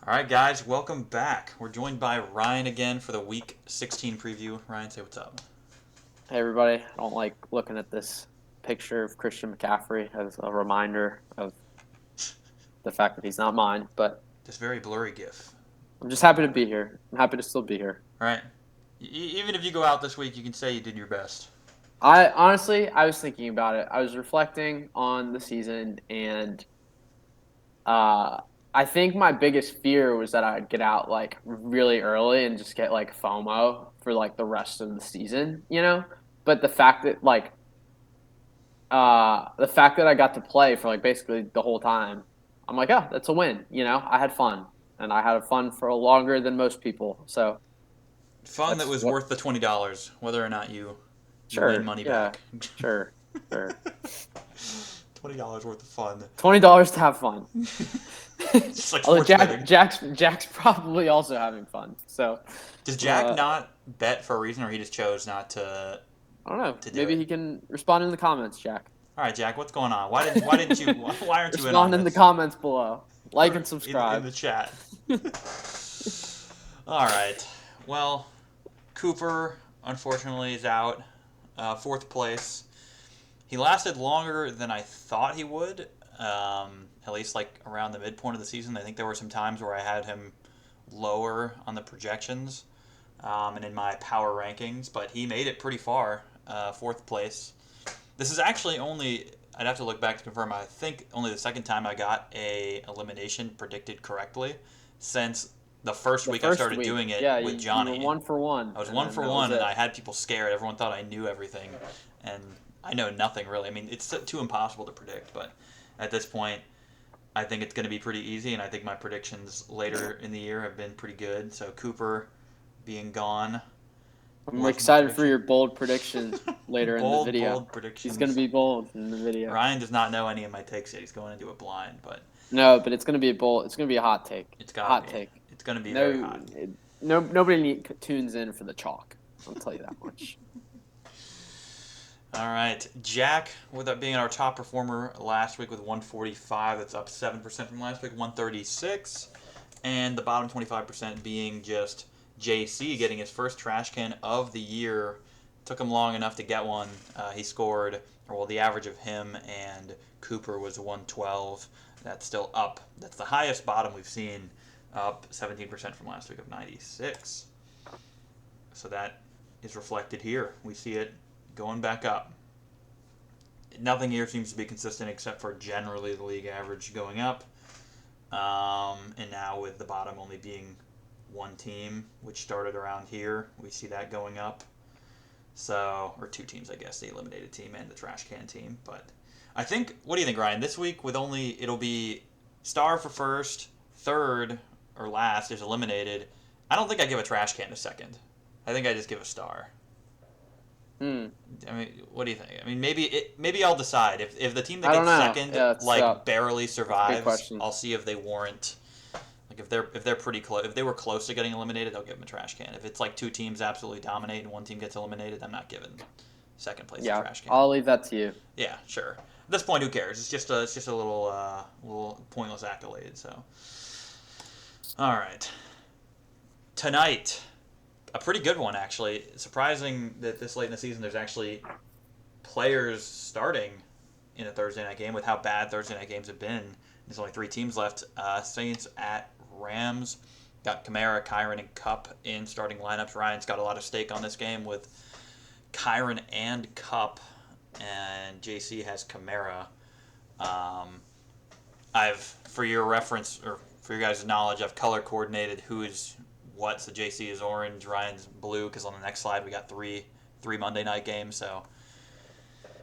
All right, guys, welcome back. We're joined by Ryan again for the Week 16 preview. Ryan, say what's up. Hey everybody, I don't like looking at this picture of Christian McCaffrey as a reminder of the fact that he's not mine, but This very blurry GIF. I'm just happy to be here. I'm happy to still be here. All right, even if you go out this week, you can say you did your best. I was thinking about it. I was reflecting on the season, and uh, I think my biggest fear was that I'd get out like really early and just get like FOMO for like the rest of the season, you know. But the fact that I got to play for like basically the whole time, I'm like, oh, that's a win. You know, I had fun, and I had fun for longer than most people. So Fun that that's was what. worth the $20, whether or not you win Sure, money yeah, back. sure, sure. $20 worth of fun. $20 to have fun. Just like Although sports betting. Jack's probably also having fun. So Does Jack uh, not bet for a reason, or he just chose not to I don't know. do Maybe it? he can respond in the comments, Jack. All right, Jack, what's going on? Why didn't you? Why aren't you in on Respond in the this? comments below. Like Or and in subscribe. the chat. All right. Well, Cooper, unfortunately, is out. Fourth place. He lasted longer than I thought he would. At least like around the midpoint of the season. I think there were some times where I had him lower on the projections and in my power rankings, but he made it pretty far. Fourth place. This is actually only. I'd have to look back to confirm. I think only the second time I got a elimination predicted correctly since the first The week I first started week, doing it yeah, with you were Johnny. 1 for 1, I was and one then for that was one, and it. I had people scared. Everyone thought I knew everything, and I know nothing really. I mean, it's too impossible to predict. But at this point, I think it's going to be pretty easy, and I think my predictions later in the year have been pretty good. So Cooper being gone, I'm was my excited for prediction. your bold prediction later in the video. Bold He's going to predictions. be bold in the video. Ryan does not know any of my takes yet. He's going into it blind, but No, but it's going to be a bold. It's going to be a hot take. it's got to Hot be. take. It's going to be very No, hot. tunes in for the chalk. I'll tell you that much. All right, Jack, with that being our top performer last week with 145, that's up 7% from last week, 136, and the bottom 25% being just JC getting his first trash can of the year. Took him long enough to get one. He scored, well, the average of him and Cooper was 112. That's still up. That's the highest bottom we've seen, up 17% from last week of 96. So that is reflected here. We see it going back up. Nothing here seems to be consistent except for generally the league average going up. And now with the bottom only being one team, which started around here, we see that going up. So, or two teams, I guess, the eliminated team and the trash can team. But I think, what do you think, Ryan? This week with only, it'll be star for first, third, or last is eliminated. I don't think I give a trash can a second. I think I just give a star. Hmm. I mean, what do you think? I mean, maybe I'll decide if the team that I don't gets know. second Yeah, it's like barely that's a good survives, question. I'll see if they warrant like if they're pretty close. If they were close to getting eliminated, I'll give them a trash can. If it's like two teams absolutely dominate and one team gets eliminated, I'm not giving second place a Yeah, trash can. I'll leave that to you. Yeah, sure. At this point, who cares? It's just a little pointless accolade. So, all right, tonight a pretty good one actually. Surprising that this late in the season there's actually players starting in a Thursday night game with how bad Thursday night games have been. There's only three teams left. Saints at Rams. Got Kamara, Kyron, and Cup in starting lineups. Ryan's got a lot of stake on this game with Kyron and Cup, and JC has Kamara. Um, I've, for your reference or for your guys' knowledge, I've color coordinated who is what. So JC is orange, Ryan's blue, because on the next slide we got three Monday night games. So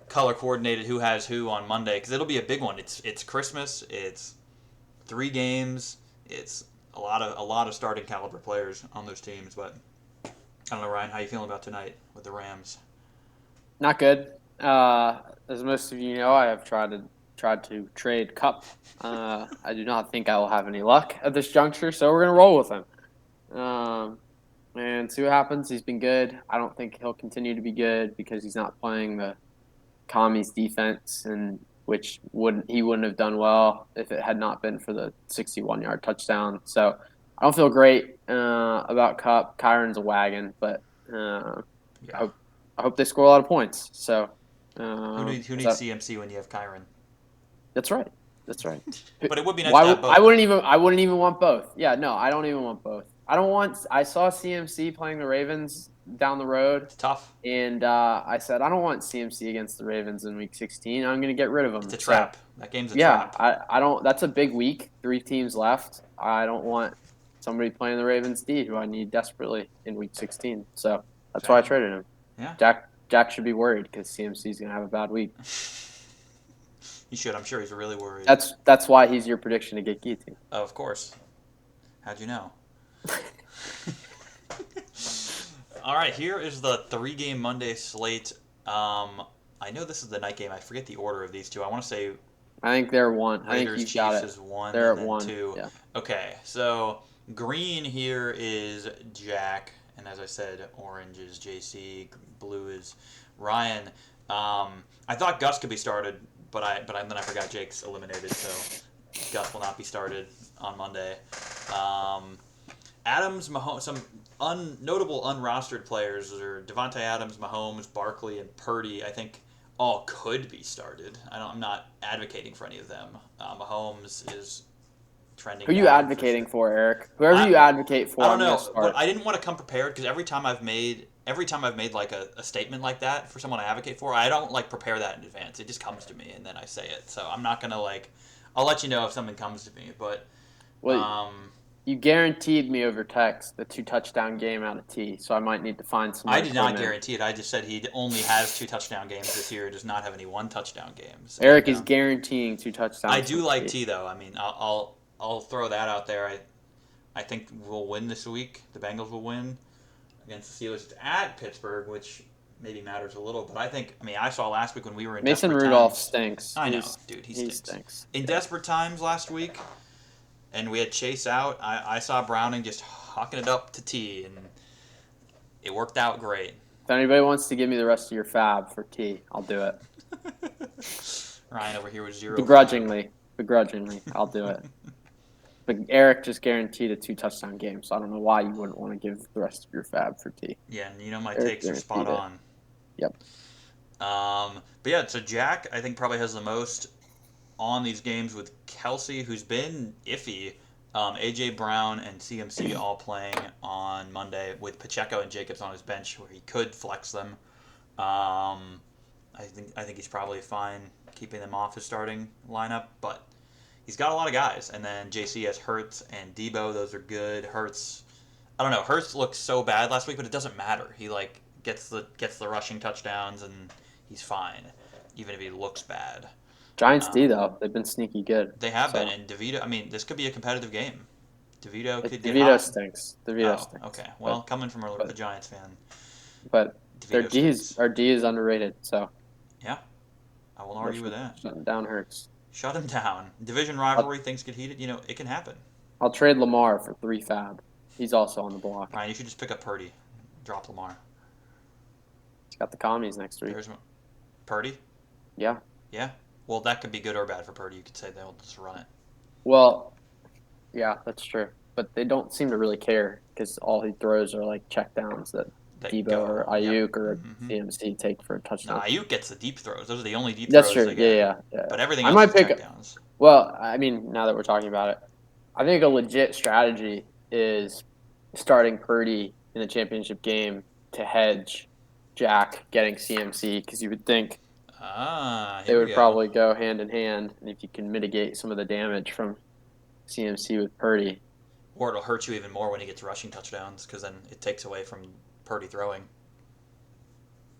color coordinated who has who on Monday because it'll be a big one. It's Christmas. It's three games. It's a lot of starting caliber players on those teams. But I don't know, Ryan, how you feeling about tonight with the Rams? Not good. As most of you know, I have tried to trade Cup. I do not think I will have any luck at this juncture, so we're gonna roll with him. Um, and see what happens. He's been good. I don't think he'll continue to be good because he's not playing the commies defense, and he wouldn't have done well if it had not been for the 61-yard touchdown. So I don't feel great about Cup. Kyron's a wagon, but I Yeah. hope I hope they score a lot of points. So Who is needs that CMC when you have Kyron? that's right. That's right. But it would be nice to have I both. wouldn't even want both. Yeah, no, I don't even want both. I don't want. I saw CMC playing the Ravens down the road, It's tough. and I said I don't want CMC against the Ravens in Week 16. I'm going to get rid of It's him. a So trap. That game's a yeah, trap. I don't. That's a big week. 3 teams left. I don't want somebody playing the Ravens D who I need desperately in Week 16. So that's why I Exactly. traded him. Yeah. Jack should be worried because CMC is going to have a bad week. He should. I'm sure he's really worried. That's why he's your prediction to get Guillotine. Oh, of course. How'd you know? All right, here is the 3-game Monday slate. I know this is the night game. I forget the order of these two. I want to say I think they're one. I think Raiders you've got Chiefs it. is one, They're and at then one. two. Yeah. Okay, so green here is Jack, and as I said, orange is JC, blue is Ryan. I thought Gus could be started, but then I forgot Jake's eliminated, so Gus will not be started on Monday. Adams, Mahomes, some notable unrostered players are Devontae Adams, Mahomes, Barkley, and Purdy. I think all could be started. I'm not advocating for any of them. Mahomes is trending Who are you down for advocating sure. for, Eric? Whoever I, you advocate for, I don't I'm gonna know, but start. I didn't want to come prepared because every time I've made like a statement like that for someone I advocate for, I don't like prepare that in advance. It just comes to me and then I say it. So I'm not gonna I'll let you know if something comes to me, but Well, um, you guaranteed me over text the 2 touchdown game out of T, so I might need to find I somebody did to put not him in. guarantee it. I just said he only has 2 touchdown games this year. Does not have any 1 touchdown games. Eric And is guaranteeing 2 touchdowns I do from like T. T though. I mean, I'll throw that out there. I think we'll win this week. The Bengals will win against the Steelers. It's at Pittsburgh, which maybe matters a little. But I saw last week when we were in Mason desperate Rudolph times. stinks. I know, dude, he He stinks. stinks. In Yeah. desperate times last week, and we had Chase out. I saw Browning just hawking it up to T, and it worked out great. If anybody wants to give me the rest of your fab for T, I'll do it. Ryan over here with zero. Begrudgingly, I'll do it. But Eric just guaranteed a 2 touchdown game, so I don't know why you wouldn't want to give the rest of your fab for T. Yeah, and my Eric takes are spot guaranteed it. on. Yep. But yeah, so Jack I think probably has the most on these games with Kelsey, who's been iffy. AJ Brown and CMC all playing on Monday with Pacheco and Jacobs on his bench, where he could flex them. I think he's probably fine keeping them off his starting lineup, but he's got a lot of guys. And then JC has Hurts and Debo; those are good. Hurts, I don't know. Hurts looked so bad last week, but it doesn't matter. He gets the rushing touchdowns, and he's fine, even if he looks bad. Giants D though, they've been sneaky good. They have So been, and DeVito. I mean, this could be a competitive game. DeVito could get DeVito hot. stinks. Oh, stinks. okay. Well, coming from a Giants fan, But their DeVito stinks. our D is underrated. So Yeah, I won't argue with that. shutting down Hurts. Shut him down. Division rivalry, things get heated. It can happen. I'll trade Lamar for 3 fab. He's also on the block. Ryan, you should just pick up Purdy. Drop Lamar. He's got the commies next week. There's Purdy. Yeah. Yeah. Well, that could be good or bad for Purdy. You could say they'll just run it. Well, yeah, that's true. But they don't seem to really care because all he throws are like checkdowns that Debo or Ayuk or CMC take for a touchdown. No, Ayuk gets the deep throws. Those are the only deep That's throws true. they get. Yeah. But everything I else might is pick checkdowns. Well, I mean, now that we're talking about it, I think a legit strategy is starting Purdy in the championship game to hedge Jack getting CMC because you would think they would probably go hand in hand, and if you can mitigate some of the damage from CMC with Purdy. Or it'll hurt you even more when he gets rushing touchdowns because then it takes away from Purdy throwing.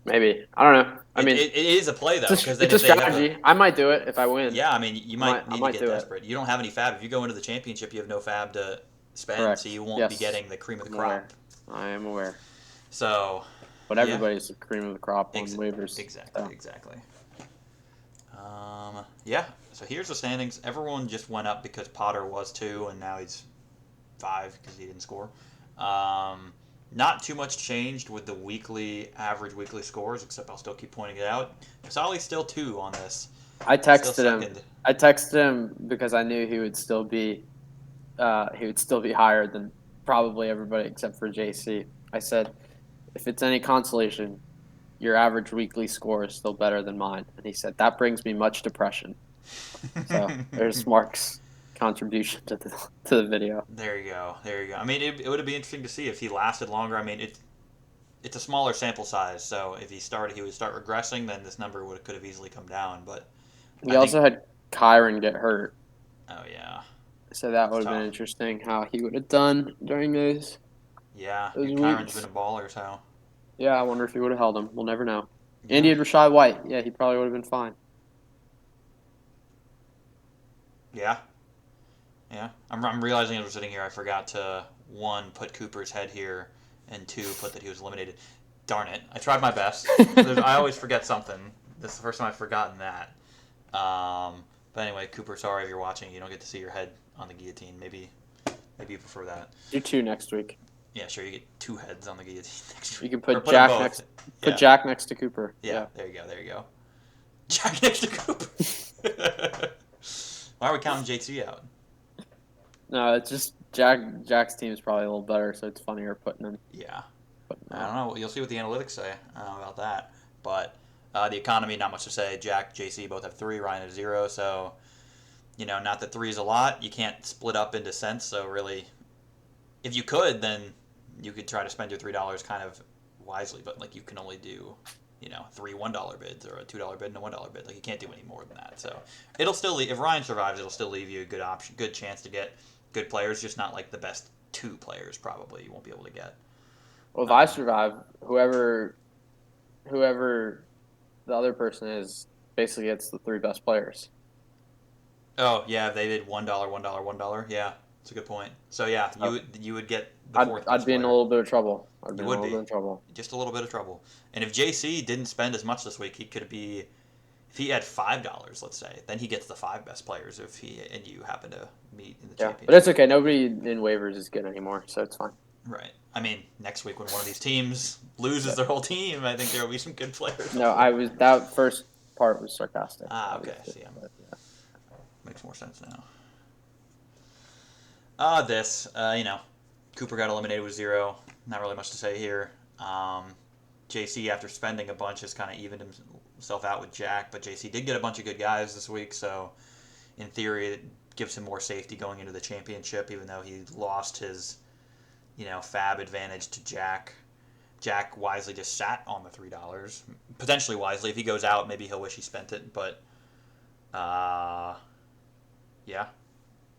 Maybe. I don't know. It is a play, though. It's a strategy. I might do it if I win. Yeah, I mean, you might need to get desperate. It. You don't have any fab. If you go into the championship, you have no fab to spend, Correct. so you won't be getting the cream of the crop. I am aware. So, but everybody's the cream of the crop on waivers. Exactly. Yeah, so here's the standings. Everyone just went up because Potter was 2, and now he's 5 because he didn't score. Not too much changed with the average weekly scores, except I'll still keep pointing it out. Casali's still 2 on this. I Still texted him. second. I texted him because I knew he would still be higher than probably everybody except for JC. I said, if it's any consolation, your average weekly score is still better than mine. And he said, that brings me much depression. So there's Mark's contribution to the video. There you go. There you go. I mean, it would be interesting to see if he lasted longer. I mean, it's a smaller sample size, so if he would start regressing, then this number could have easily come down. But We I think, also had Kyron get hurt. oh yeah, So that it's would have been tough. interesting how he would have done during Yeah, those Kyron's been weeks. a baller, so Yeah, I wonder if he would have held him. We'll never know. And yeah, he had Rashad White. Yeah, he probably would have been fine. yeah, yeah. I'm realizing as we're sitting here, I forgot to one put Cooper's head here, and two put that he was eliminated. Darn it! I tried my best. I always forget something. This is the first time I've forgotten that. But anyway, Cooper, sorry if you're watching. You don't get to see your head on the guillotine. Maybe you prefer that. Do two next week. Yeah, sure. You get two heads on the guillotine next You week. can Or put put them Jack both. next. Yeah. Put Jack next to Cooper. Yeah. There you go. There you go. Jack next to Cooper. Why are we counting JT out? No, it's just Jack's team is probably a little better, so it's funnier putting him. Yeah. I don't know. You'll see what the analytics say about that. But the economy, not much to say. Jack, JC both have 3. Ryan has 0. So, not that 3 is a lot. You can't split up into cents. So really, if you could, then you could try to spend your $3 kind of wisely. But like you can only do, 3 $1 bids or a $2 bid and a $1 bid. Like you can't do any more than that. So it'll still if Ryan survives, it'll still leave you a good chance to get good players. Just not like the best 2 players probably you won't be able to get. Well, if I survive, whoever the other person is basically gets the 3 best players. Oh yeah, they did $1, $1, $1. Yeah, that's a good point. So yeah, you would get the fourth I'd best be in a player. little bit of trouble. I'd be You in a would little be bit of trouble. just a little bit of trouble. And if JC didn't spend as much this week, he could be. If he had $5, let's say, then he gets the 5 best players. If he and you happen to meet in the Yeah, championship. but it's okay. Nobody in waivers is good anymore, so it's fine. Right. I mean, next week when one of these teams loses their whole team, I think there will be some good players. No, that first part was sarcastic. Ah, okay. I see. But, yeah. Makes more sense now. Cooper got eliminated with 0. Not really much to say here. JC, after spending a bunch, has kind of evened himself out with Jack, but JC did get a bunch of good guys this week, so in theory, it gives him more safety going into the championship, even though he lost his, fab advantage to Jack. Jack wisely just sat on the $3. Potentially wisely. If he goes out, maybe he'll wish he spent it, but yeah.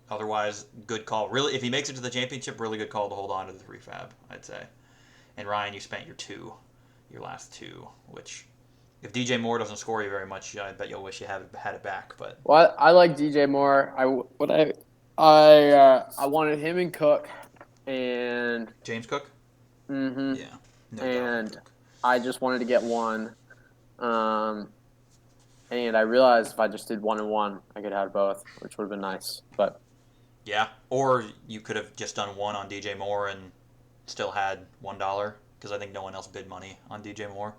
Otherwise, good call. Really, if he makes it to the championship, really good call to hold on to the 3 fab, I'd say. And Ryan, you spent your last 2, which if DJ Moore doesn't score you very much, I bet you'll wish you had it back. But I like DJ Moore. I wanted him and Cook, and James Cook, mm-hmm, yeah, no and doubt. I just wanted to get one. And I realized if I just did 1 and 1, I could have both, which would have been nice. But Yeah, or you could have just done 1 on DJ Moore and still had $1 because I think no one else bid money on DJ Moore.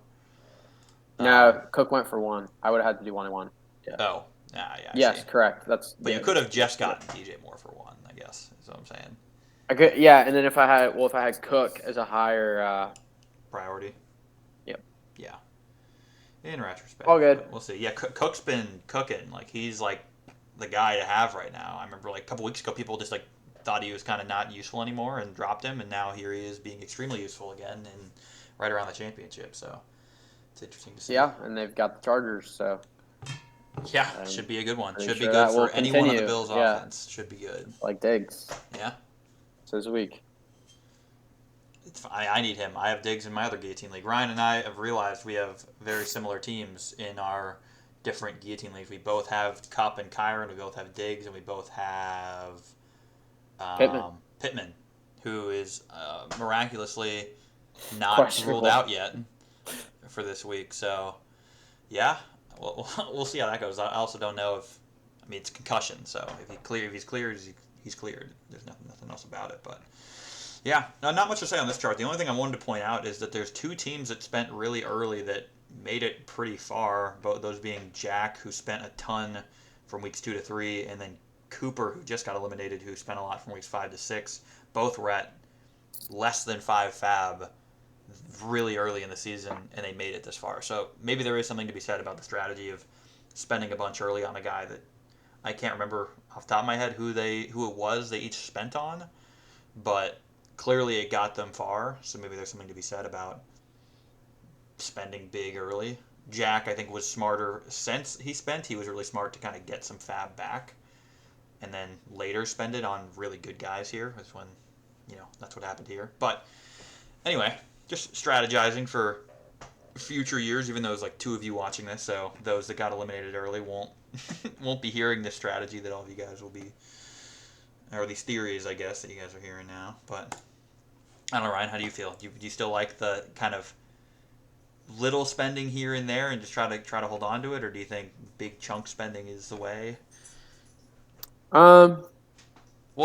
no, Cook went for 1. I would have had to do 1 and 1. Yeah. Oh, yeah. Yes, See. correct. But you could have just gotten DJ Moore for 1, I guess. Is what I'm saying. I could, yeah, and then if I had Cook as a higher Priority. Yep. Yeah. In retrospect, all good. We'll see. Yeah, Cook's been cooking. Like he's like the guy to have right now. I remember like a couple weeks ago, people just like thought he was kind of not useful anymore and dropped him, and now here he is being extremely useful again and right around the championship. So it's interesting to see. Yeah, and they've got the Chargers, so yeah, should be a good one. Should be sure good that will for anyone on the continue. Bills' Yeah. offense. Should be good. like Diggs. Yeah. So this week. I need him. I have Diggs in my other guillotine league. Ryan and I have realized we have very similar teams in our different guillotine leagues. We both have Cup and Kyron. We both have Diggs, and we both have Pittman, who is miraculously not ruled out yet for this week. So, yeah, we'll see how that goes. I also don't know if it's concussion. So if he's cleared, he's cleared. There's nothing else about it, but. Yeah, not much to say on this chart. The only thing I wanted to point out is that there's 2 teams that spent really early that made it pretty far. Both those being Jack, who spent a ton from weeks 2 to 3, and then Cooper, who just got eliminated, who spent a lot from weeks 5 to 6. Both were at less than 5 fab really early in the season, and they made it this far. So maybe there is something to be said about the strategy of spending a bunch early on a guy that I can't remember off the top of my head who it was they each spent on, but clearly it got them far. So maybe there's something to be said about spending big early. Jack, I think, was smarter since he spent. He was really smart to kind of get some fab back, and then later spend it on really good guys here. That's when, that's what happened here. But anyway, just strategizing for future years. Even though there's like 2 of you watching this, so those that got eliminated early won't won't be hearing this strategy that all of you guys will be, or these theories, I guess, that you guys are hearing now. But I don't know, Ryan. How do you feel? Do you still like the kind of little spending here and there and just try to hold on to it, or do you think big chunk spending is the way? Well,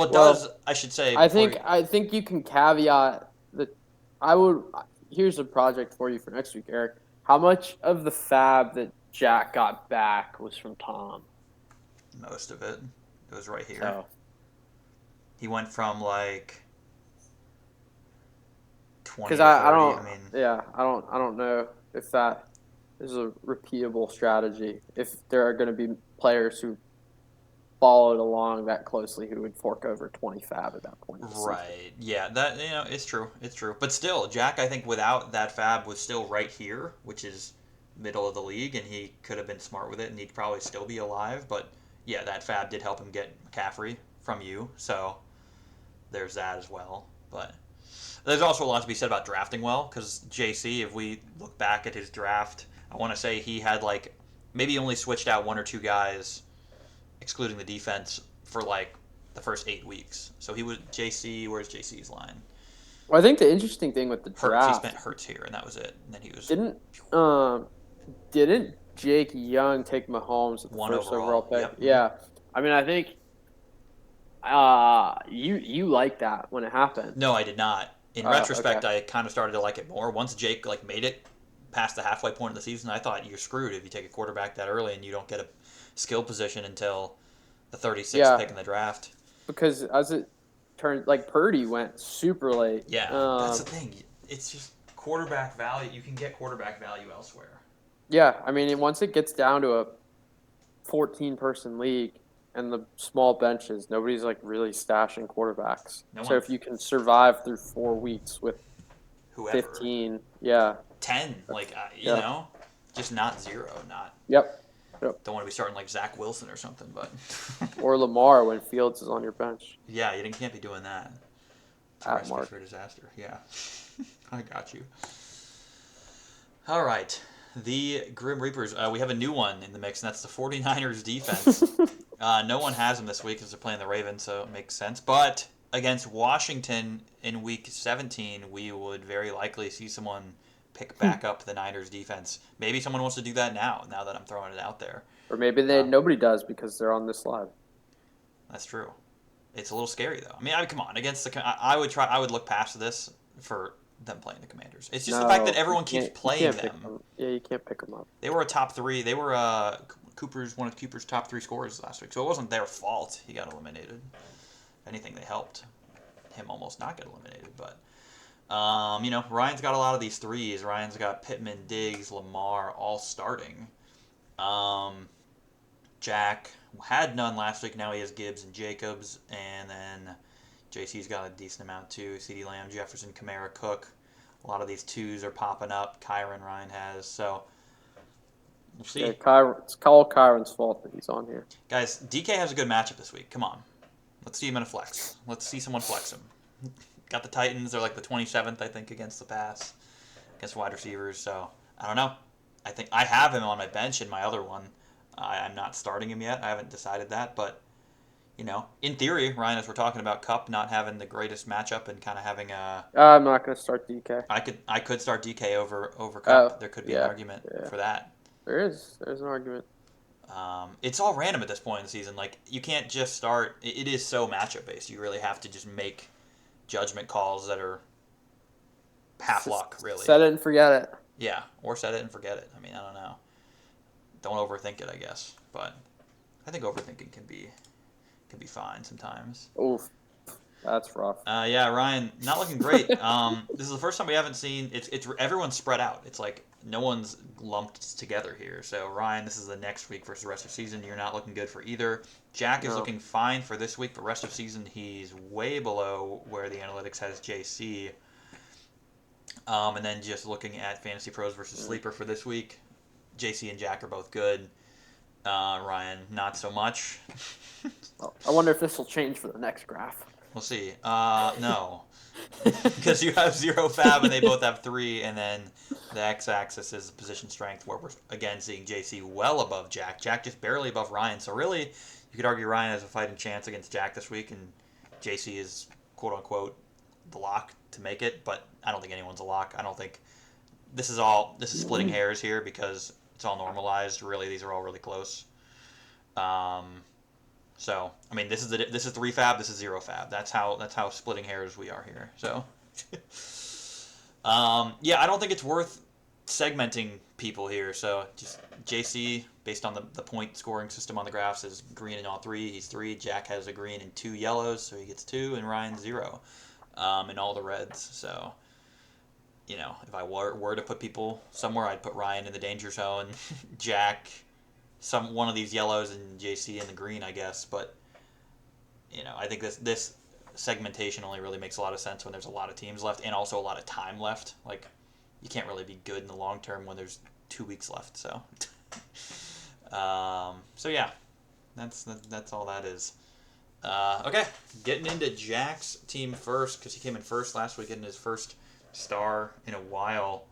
it does. I should say. I think you can caveat that. I would. Here's a project for you for next week, Eric. How much of the fab that Jack got back was from Tom? Most of it. It was right here. So. He went from like 20 because to 30. I don't. Yeah, I don't know if that is a repeatable strategy. If there are going to be players who followed along that closely who would fork over 20 fab at that point. Right. Yeah, that it's true. It's true. But still, Jack, I think without that fab was still right here, which is middle of the league, and he could have been smart with it, and he'd probably still be alive. But yeah, that fab did help him get McCaffrey from you, so there's that as well. But there's also a lot to be said about drafting well, because JC, if we look back at his draft, I want to say he had like maybe only switched out 1 or 2 guys, excluding the defense, for like the first 8 weeks. So he was JC. Where's JC's line? Well, I think the interesting thing with the draft, he spent Hurts here, and that was it. And then he was didn't Jake Young take Mahomes at the first overall pick? Yep. Yeah, I mean, I think you liked that when it happened. No, I did not. In retrospect, okay. I kind of started to like it more. Once Jake made it past the halfway point of the season, I thought you're screwed if you take a quarterback that early and you don't get a skill position until the 36th pick in the draft. Because as it turned, Purdy went super late. Yeah, that's the thing. It's just quarterback value. You can get quarterback value elsewhere. Yeah, I mean, once it gets down to a 14-person league and the small benches, nobody's really stashing quarterbacks. So if you can survive through 4 weeks with whoever, 15, 10, just not 0, not. Yep. Don't want to be starting like Zach Wilson or something, but or Lamar when Fields is on your bench. Yeah, you can't be doing that. It's a recipe for disaster. Yeah, I got you. All right, the Grim Reapers. We have a new one in the mix, and that's the 49ers defense. No one has them this week because they're playing the Ravens, so it makes sense. But against Washington in Week 17, we would very likely see someone pick back up the Niners defense. Maybe someone wants to do that now that I'm throwing it out there. Or maybe nobody does because they're on this slide. That's true. It's a little scary though. I mean, come on, against I would look past this for them playing the Commanders. It's just the fact that everyone keeps playing them. Yeah, you can't pick them up. They were a top 3. They were one of Cooper's top 3 scorers last week, so it wasn't their fault he got eliminated. If anything, they helped him almost not get eliminated, but. Ryan's got a lot of these threes. Ryan's got Pittman, Diggs, Lamar, all starting. Jack had none last week. Now he has Gibbs and Jacobs. And then JC's got a decent amount too. CeeDee Lamb, Jefferson, Kamara, Cook. A lot of these 2s are popping up. Kyron, Ryan has. So, we'll see. Yeah, it's all Kyron's fault that he's on here. Guys, DK has a good matchup this week. Come on. Let's see him in a flex. Let's see someone flex him. Got the Titans. They're like the 27th, I think, against the pass, against wide receivers. So, I don't know. I think I have him on my bench in my other one. I'm not starting him yet. I haven't decided that. But, in theory, Ryan, as we're talking about Kupp not having the greatest matchup and kind of having a... I'm not going to start DK. I could start DK over Kupp. There could be an argument for that. There's an argument. It's all random at this point in the season. You can't just start... It is so matchup-based. You really have to just make judgment calls that are half luck, really. Set it and forget it. Yeah, or set it and forget it. I mean, I don't know. Don't overthink it, I guess. But I think overthinking can be fine sometimes. Oof, that's rough. Yeah, Ryan, not looking great. This is the first time we haven't seen it's everyone's spread out. It's like no one's lumped together here. So Ryan, this is the next week versus the rest of season. You're not looking good for either. Jack is No. looking fine for this week, but rest of season he's way below where the analytics has JC. And then just looking at Fantasy Pros versus Sleeper for this week, JC and Jack are both good. Ryan, not so much. I wonder if this will change for the next graph. We'll see. No. Because you have 0 fab and they both have 3, and then the x-axis is position strength, where we're again seeing JC well above Jack. Jack just barely above Ryan. So really, you could argue Ryan has a fighting chance against Jack this week, and JC is quote unquote the lock to make it. But I don't think anyone's a lock. I don't think this is splitting hairs here because it's all normalized. Really, these are all really close. So I mean, this is 3 fab. This is 0 fab. That's how splitting hairs we are here. So, yeah, I don't think it's worth segmenting people here. So just JC, based on the point scoring system on the graphs, is green in all 3. He's 3. Jack has a green and 2 yellows, so he gets 2, and Ryan 0, in all the reds. So, if I were to put people somewhere, I'd put Ryan in the danger zone, Jack, one of these yellows, and JC in the green, I guess. But I think this segmentation only really makes a lot of sense when there's a lot of teams left and also a lot of time left. Like, you can't really be good in the long term when there's 2 weeks left. So, so yeah, that's all that is. Okay, getting into Jack's team first because he came in first last week, getting his first star in a while.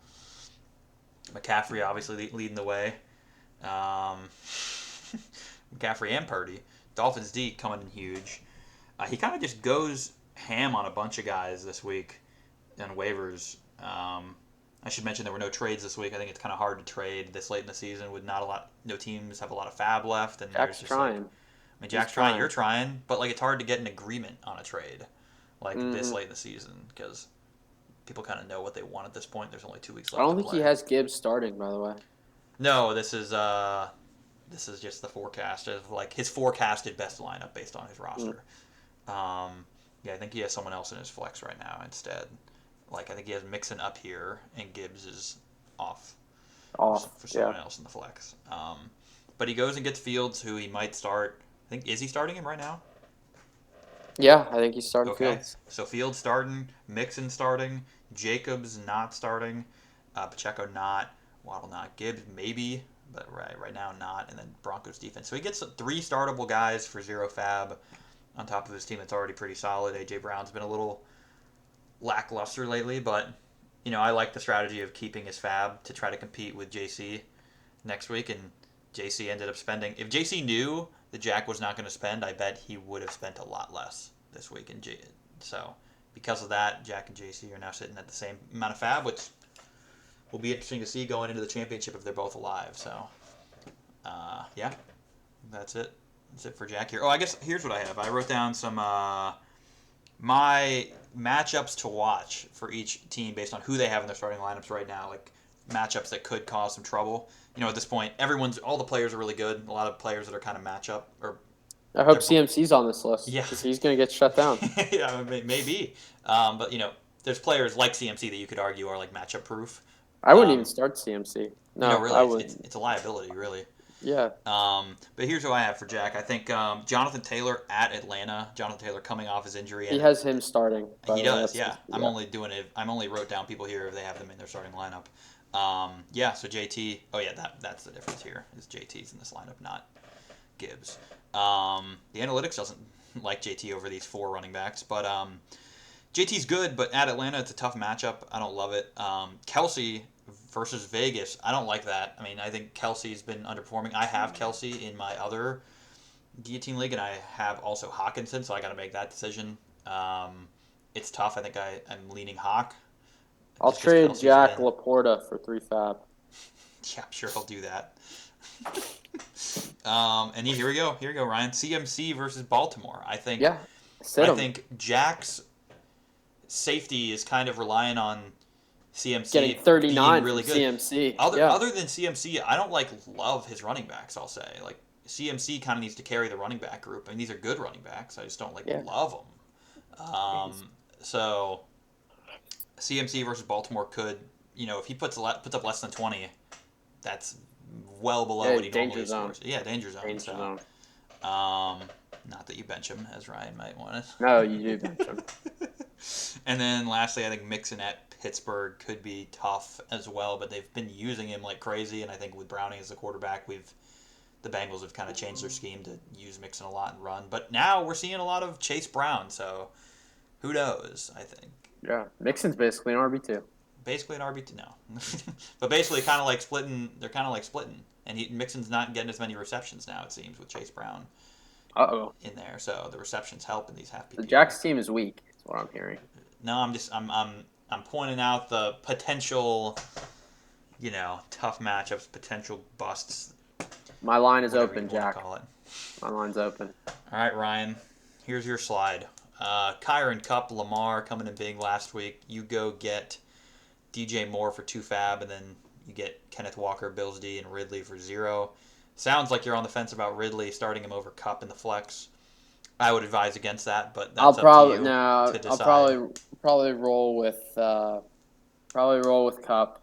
McCaffrey obviously leading the way. McCaffrey and Purdy. Dolphins D coming in huge. He kind of just goes ham on a bunch of guys this week on waivers. I should mention there were no trades this week. I think it's kind of hard to trade this late in the season with no teams have a lot of fab left. And Jack's trying. Jack's trying, you're trying, but like it's hard to get an agreement on a trade like this late in the season because people kind of know what they want at this point. There's only 2 weeks left. I don't think he has Gibbs starting, by the way. No, this is just the forecast of like his forecasted best lineup based on his roster. Yeah, I think he has someone else in his flex right now instead. Like I think he has Mixon up here and Gibbs is off for someone else in the flex. But he goes and gets Fields, who he might start. I think is he starting him right now? Yeah, I think he's starting Fields. So Fields starting, Mixon starting, Jacobs not starting, Pacheco not, Waddle not, Gibbs maybe, but right now not, and then Broncos defense. So he gets 3 startable guys for 0 fab on top of his team. It's already pretty solid. A.J. Brown's been a little lackluster lately, but I like the strategy of keeping his fab to try to compete with JC next week, and JC ended up spending. If JC knew that Jack was not going to spend, I bet he would have spent a lot less this week. So because of that, Jack and JC are now sitting at the same amount of fab, which will be interesting to see going into the championship if they're both alive. So, yeah, that's it. That's it for Jack here. Oh, I guess here's what I have. I wrote down some my matchups to watch for each team based on who they have in their starting lineups right now, like matchups that could cause some trouble. At this point, all the players are really good. A lot of players that are kind of matchup or. I hope CMC's on this list. Yeah, because he's going to get shut down. Yeah, maybe. But there's players like CMC that you could argue are like matchup proof. I wouldn't even start CMC. No, really, I would. It's a liability, really. Yeah. But here's who I have for Jack. I think Jonathan Taylor at Atlanta. Jonathan Taylor coming off his injury. He has him starting. He does, yeah. I'm only wrote down people here if they have them in their starting lineup. Yeah, so JT. Oh, yeah, that's the difference here. Is JT's in this lineup, not Gibbs. The analytics doesn't like JT over these 4 running backs, but JT's good, but at Atlanta, it's a tough matchup. I don't love it. Kelsey versus Vegas, I don't like that. I mean, I think Kelsey's been underperforming. I have Kelsey in my other Guillotine League, and I have also Hawkinson, so I got to make that decision. It's tough. I think I'm leaning Hawk. I'll trade Jack Laporta for 3 fab. Yeah, I'm sure I'll do that. And here we go, Ryan. CMC versus Baltimore. I think Jack's safety is kind of relying on getting CMC being 39 from really good. CMC. Other than CMC, I don't love his running backs. I'll say CMC kind of needs to carry the running back group. I mean, these are good running backs. I just don't Yeah. love them. So CMC versus Baltimore could, if he puts up less than 20, that's well below what he normally scores. Yeah, danger zone. Danger zone. Not that you bench him, as Ryan might want to. No, you do bench him. And then lastly, I think Mixon at Pittsburgh could be tough as well, but they've been using him like crazy, and I think with Browning as the quarterback, the Bengals have kind of changed their scheme to use Mixon a lot and run. But now we're seeing a lot of Chase Brown, so who knows, I think. Yeah, Mixon's basically an RB2. Basically an RB2, no. But basically kind of like splitting, they're kind of like splitting. And Mixon's not getting as many receptions now, it seems, with Chase Brown in there. So the receptions help in these half PPR. The Jack's team is weak, is what I'm hearing. No, I'm pointing out the potential, tough matchups, potential busts. My line is open, Jack. Call it. My line's open. All right, Ryan. Here's your slide. Kyron Cup, Lamar coming in big last week. You go get DJ Moore for 2 fab, and then you get Kenneth Walker, Bills D, and Ridley for 0. Sounds like you're on the fence about Ridley, starting him over Cup in the flex. I would advise against that, but that's up to you to decide. I'll probably roll with Cup.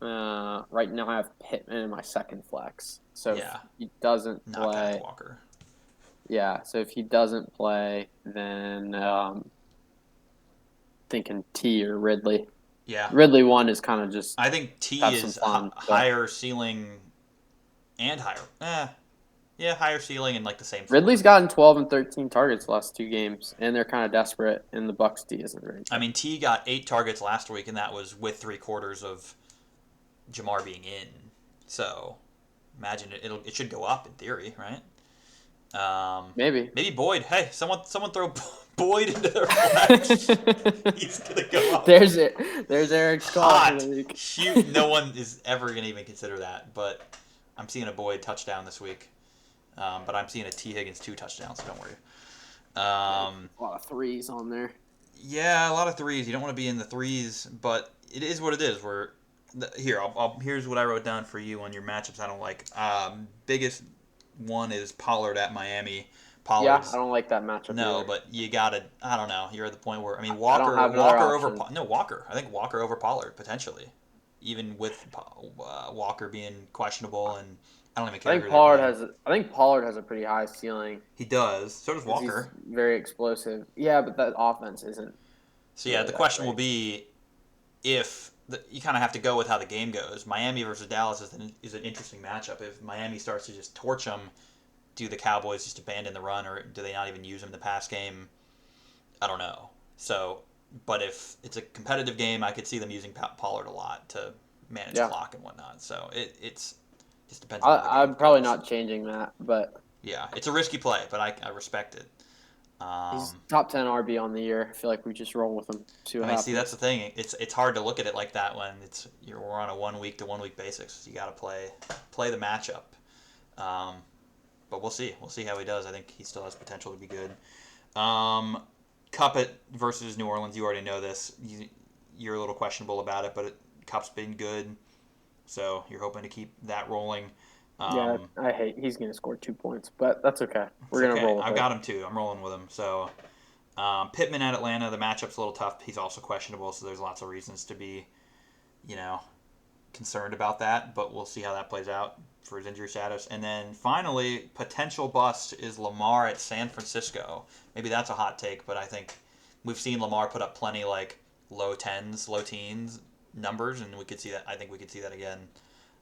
Right now I have Pittman in my second flex. So if he doesn't not play, Kenneth Walker. Yeah, so if he doesn't play, then thinking T or Ridley. Yeah. Ridley one is kind of just. I think T is higher ceiling and higher. Higher ceiling and like the same. Ridley's gotten 12 and 13 targets the last 2 games, and they're kind of desperate. And the Bucks D isn't very good. I mean, T got 8 targets last week, and that was with 3/4 of Jamar being in. So, imagine it should go up in theory, right? Maybe Boyd. Hey, someone throw Boyd into their flex. He's gonna go up. There's Eric's call. Shoot, no one is ever gonna even consider that. But I'm seeing a Boyd touchdown this week. But I'm seeing a T Higgins 2 touchdowns, so don't worry. A lot of threes on there. Yeah, a lot of threes. You don't want to be in the threes, but it is what it is. Here's what I wrote down for you on your matchups I don't like. Biggest one is Pollard at Miami. Yeah, I don't like that matchup. No, either. But you gotta. I don't know. You're at the point where Walker Walker. I think Walker over Pollard potentially, even with Walker being questionable, and I don't even care. I think Pollard has a pretty high ceiling. He does. So does Walker. He's very explosive. Yeah, but that offense isn't. So yeah, the question will be if. You kind of have to go with how the game goes. Miami versus Dallas is an interesting matchup. If Miami starts to just torch them, do the Cowboys just abandon the run, or do they not even use them in the pass game? I don't know. So, but if it's a competitive game, I could see them using Pollard a lot to manage clock and whatnot. So it's just depends. I'm probably not changing that, but yeah, it's a risky play, but I respect it. He's top 10 RB on the year. I feel like we just roll with him. See, that's the thing. It's hard to look at it like that when we're on a 1 week to 1 week basis. You got to play the matchup. But we'll see. We'll see how he does. I think he still has potential to be good. Cup versus New Orleans. You already know this. You're a little questionable about it, but Cup's been good, so you're hoping to keep that rolling. He's going to score 2 points, but that's okay. We're going to roll with I've got him too. I'm rolling with him. So Pittman at Atlanta, the matchup's a little tough. He's also questionable, so there's lots of reasons to be, concerned about that, but we'll see how that plays out for his injury status. And then finally, potential bust is Lamar at San Francisco. Maybe that's a hot take, but I think we've seen Lamar put up plenty low teens numbers, and we could see that. I think we could see that again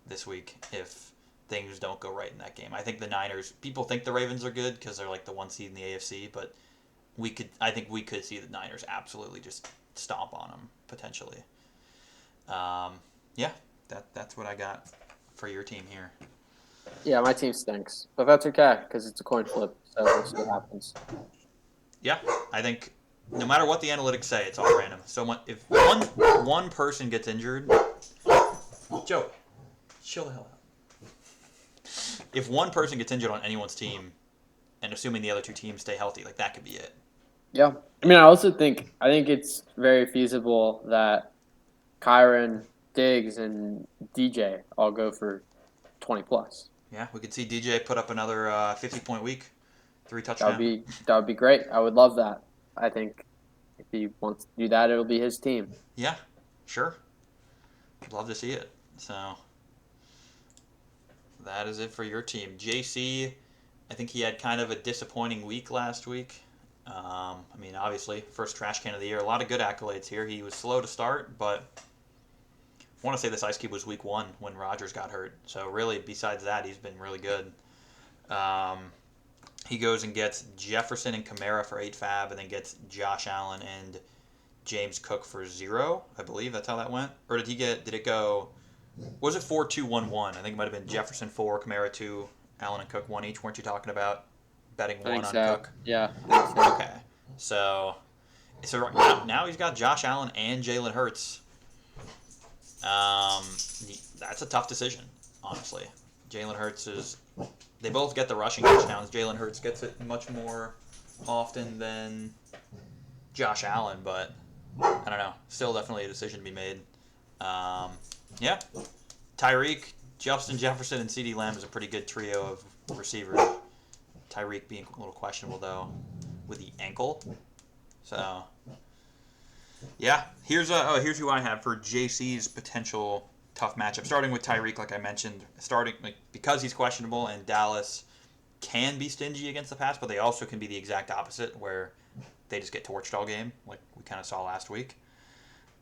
this week if things don't go right in that game. I think the Niners, people think the Ravens are good because they're the 1 seed in the AFC, but I think we could see the Niners absolutely just stomp on them potentially. That's what I got for your team here. Yeah, my team stinks, but that's okay because it's a coin flip, so we'll see what happens. Yeah, I think no matter what the analytics say, it's all random. So if one person gets injured, Joe, chill the hell out. If one person gets injured on anyone's team, and assuming the other 2 teams stay healthy, that could be it. Yeah. I mean, I think it's very feasible that Kyron, Diggs, and DJ all go for 20 plus. Yeah, we could see DJ put up another 50-point week, 3 That would touchdown. be that would be great. I would love that. I think if he wants to do that, it'll be his team. Yeah, sure. I'd love to see it. So that is it for your team. JC, I think he had kind of a disappointing week last week. I mean, obviously, first trash can of the year. A lot of good accolades here. He was slow to start, but I want to say this Ice Cube was week 1 when Rodgers got hurt. So really, besides that, he's been really good. Um, he goes and gets Jefferson and Kamara for 8 fab, and then gets Josh Allen and James Cook for 0. I believe that's how that went. Or did it go? Was it 4-2-1-1? I think it might have been Jefferson 4, Kamara 2, Allen and Cook 1 each. Weren't you talking about betting I 1 think on so. Cook? Yeah. I think so. Okay. So now he's got Josh Allen and Jalen Hurts. That's a tough decision, honestly. Jalen Hurts is. They both get the rushing touchdowns. Jalen Hurts gets it much more often than Josh Allen, but I don't know. Still definitely a decision to be made. Yeah. Tyreek, Justin Jefferson, and CeeDee Lamb is a pretty good trio of receivers. Tyreek being a little questionable, though, with the ankle. So, yeah. Here's who I have for JC's potential tough matchup. Starting with Tyreek, like I mentioned, because he's questionable, and Dallas can be stingy against the pass, but they also can be the exact opposite, where they just get torched all game, like we kind of saw last week.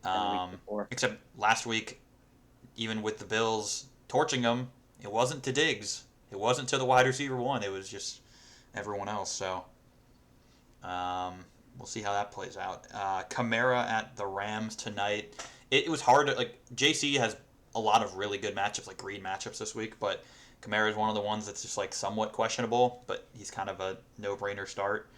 And the week before. Except last week, even with the Bills torching them, it wasn't to Diggs. It wasn't to the wide receiver 1. It was just everyone else. So we'll see how that plays out. Kamara at the Rams tonight. It was hard to, JC has a lot of really good matchups, like green matchups this week, but Kamara is one of the ones that's just somewhat questionable, but he's kind of a no-brainer start.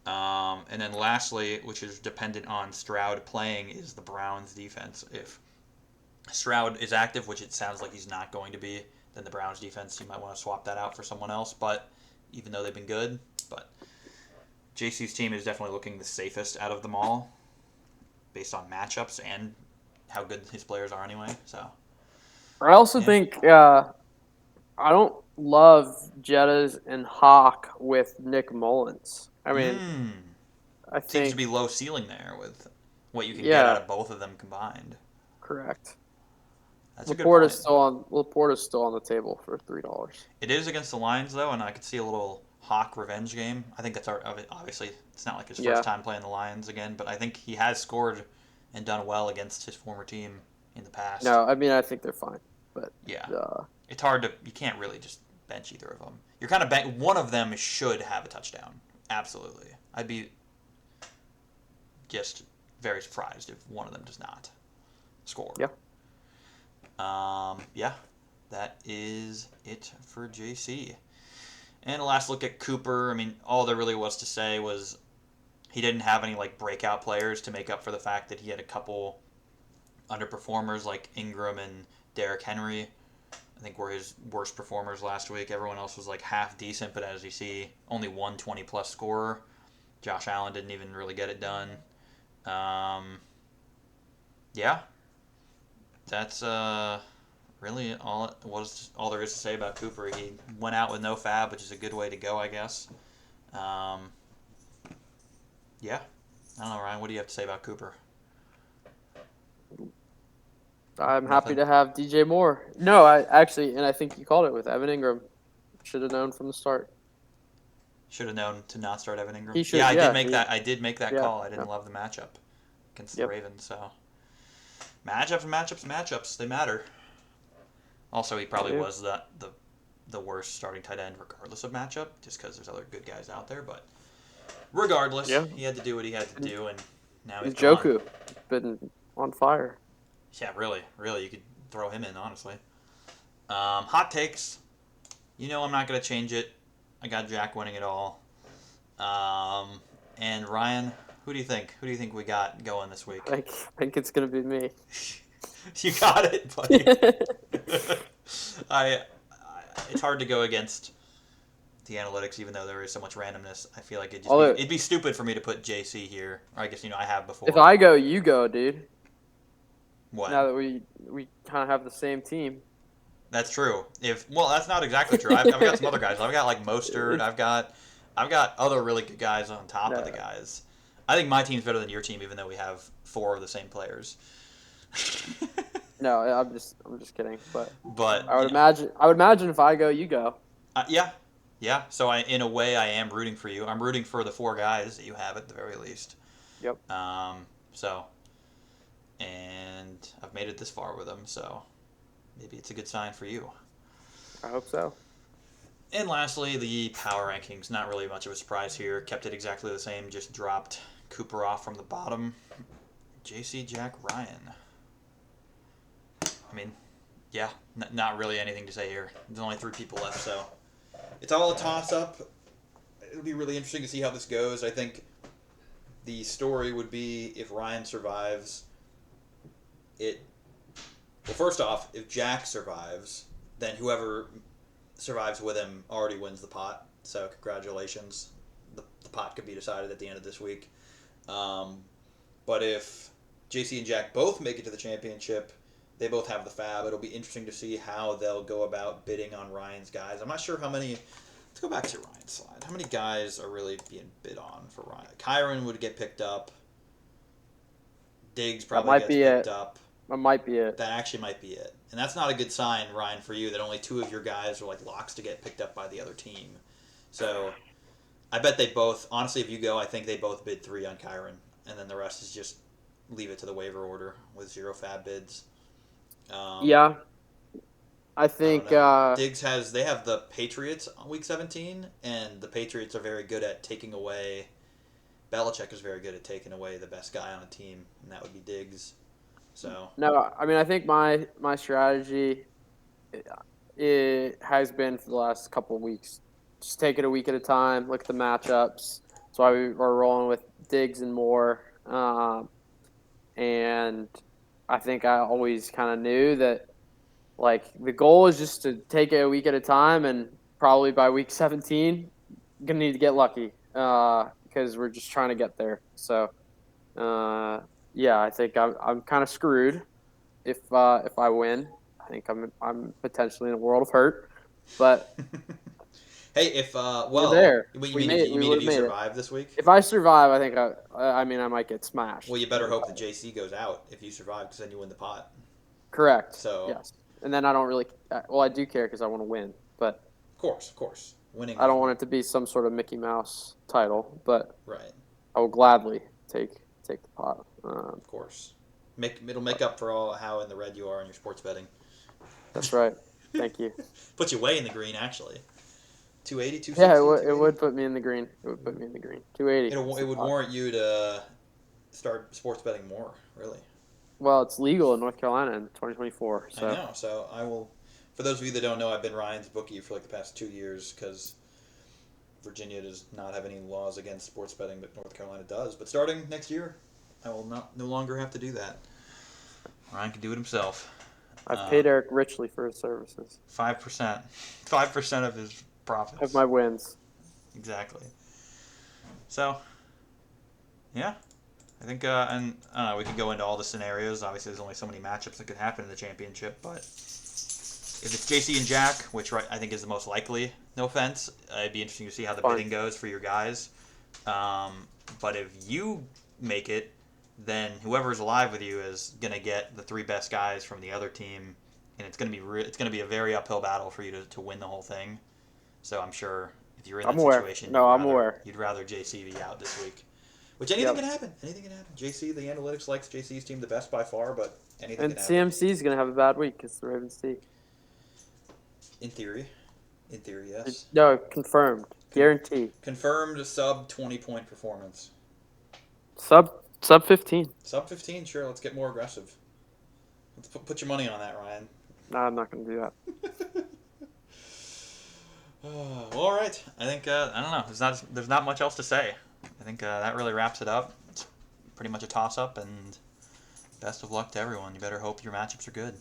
And then lastly, which is dependent on Stroud playing, is the Browns defense. If Stroud is active, which it sounds like he's not going to be, then the Browns defense, you might want to swap that out for someone else. But even though they've been good, but JC's team is definitely looking the safest out of them all, based on matchups and how good his players are anyway. So I also yeah. think I don't love Jettas and Hawk with Nick Mullins. I mean, I Seems to think be low ceiling there with what you can get out yeah, of both of them combined. correct. That's a good point. Laporta's still on the table for $3. It is against the Lions, though, and I could see a little Hawk revenge game. I think that's obviously it's not like his Yeah. first time playing the Lions again, but I think he has scored and done well against his former team in the past. No, I mean I think they're fine, but Yeah, it's hard to. You can't really just bench either of them. You're kind of one of them should have a touchdown. Absolutely, I'd be just very surprised if one of them does not score. yeah. Yeah, that is it for JC. And a last look at Cooper. I mean, all there really was to say was he didn't have any breakout players to make up for the fact that he had a couple underperformers like Ingram and Derrick Henry. I think were his worst performers last week. Everyone else was half decent, but as you see, only one 20-plus scorer. Josh Allen didn't even really get it done. Yeah, that's really all there is to say about Cooper. He went out with no fab, which is a good way to go, I guess. Yeah, I don't know, Ryan. What do you have to say about Cooper? I'm happy Nothing? to have DJ Moore. No, I think you called it with Evan Ingram. Should have known from the start. Should have known to not start Evan Ingram. He should. Yeah, Yeah, I did make that yeah, call. I didn't yeah. love the matchup against the Yep. Ravens. So matchups. They matter. Also, he probably was the worst starting tight end regardless of matchup, just because there's other good guys out there. But regardless, Yeah. he had to do what he had to do, and now he's gone. Joku been on fire. Yeah, really, you could throw him in, honestly. Hot takes. I'm not going to change it. I got Jack winning it all. And Ryan, who do you think? Who do you think we got going this week? I think it's gonna be me. You got it, buddy. I it's hard to go against the analytics, even though there is so much randomness. I feel like it'd be stupid for me to put JC here. Or I guess I have before. If I go, you go, dude. What? Now that we kind of have the same team. That's true. Well, that's not exactly true. I've got some other guys. I've got like Mostert. It's I've got other really good guys on top of the no, guys. I think my team's better than your team, even though we have four of the same players. no. I'm just kidding. But But I would imagine if I go, you go. yeah, yeah. So in a way, I am rooting for you. I'm rooting for the four guys that you have at the very least. Yep. So, and I've made it this far with them, so maybe it's a good sign for you. I hope so. And lastly, the power rankings. Not really much of a surprise here. Kept it exactly the same. Just dropped Cooper off from the bottom. JC, Jack, Ryan. I mean, yeah, not really anything to say here. There's only 3 people left, so it's all a toss-up. It'll be really interesting to see how this goes. I think the story would be if Ryan survives. Well, first off, if Jack survives, then whoever survives with him already wins the pot. So congratulations. The pot could be decided at the end of this week. But if JC and Jack both make it to the championship, they both have the fab. It'll be interesting to see how they'll go about bidding on Ryan's guys. I'm not sure how many. Let's go back to Ryan's slide. How many guys are really being bid on for Ryan? Kyron would get picked up. Diggs probably gets picked up. That might be it. That actually might be it. And that's not a good sign, Ryan, for you, that only 2 of your guys are like locks to get picked up by the other team. So I bet they both, honestly, if you go, I think they both bid 3 on Kyron. And then the rest is just leave it to the waiver order with 0 fab bids. Yeah. I think Diggs they have the Patriots on week 17, and the Patriots are very good at taking away. Belichick is very good at taking away the best guy on a team, and that would be Diggs. So no. I mean, I think my strategy it has been for the last couple of weeks. Just take it a week at a time. Look at the matchups. That's why we're rolling with Diggs and Moore. And I think I always kind of knew that, like, the goal is just to take it a week at a time, and probably by week 17, gonna need to get lucky because we're just trying to get there. So, yeah, I think I'm kind of screwed if I win. I think I'm potentially in a world of hurt, but hey, if we're there. you We mean made if it. you We mean would if have you made it. survive this week? If I survive, I think I mean I might get smashed. Well, you better hope that JC goes out if you survive, because then you win the pot. Correct. So yes, and then I don't really. Well, I do care because I want to win, but of course, winning. I don't want it to be some sort of Mickey Mouse title. But right. I will gladly take the pot. Of course, it'll make up for how in the red you are in your sports betting. That's right. Thank you. Puts you way in the green, actually. 280, 260? Yeah, it would put me in the green. It would put me in the green. 280. It would warrant you to start sports betting more, really. Well, it's legal in North Carolina in 2024. So. I know. So I will. For those of you that don't know, I've been Ryan's bookie for like the past 2 years because Virginia does not have any laws against sports betting, but North Carolina does. But starting next year, I will no longer have to do that. Ryan can do it himself. I've paid Eric richly for his services. 5%. 5% of his profits. Of my wins. Exactly. So, yeah. I think, and I don't know, we could go into all the scenarios. Obviously, there's only so many matchups that could happen in the championship, but if it's JC and Jack, which I think is the most likely, no offense, it'd be interesting to see how the bidding goes for your guys. But if you make it, then whoever's alive with you is gonna get the 3 best guys from the other team, and it's gonna be a very uphill battle for you to win the whole thing. So I'm sure if you're in that situation, you'd rather JC be out this week. Which anything can happen. Anything can happen. JC, the analytics likes JC's team the best by far, but anything can happen. And CMC is gonna have a bad week because the Ravens team. In theory, yes. No, confirmed, guaranteed. Confirmed sub 20-point performance. Sub 15. Sub 15, sure. Let's get more aggressive. Let's put your money on that, Ryan. No, I'm not going to do that. Well, all right. I think I don't know. There's not much else to say. I think that really wraps it up. It's pretty much a toss-up, and best of luck to everyone. You better hope your matchups are good.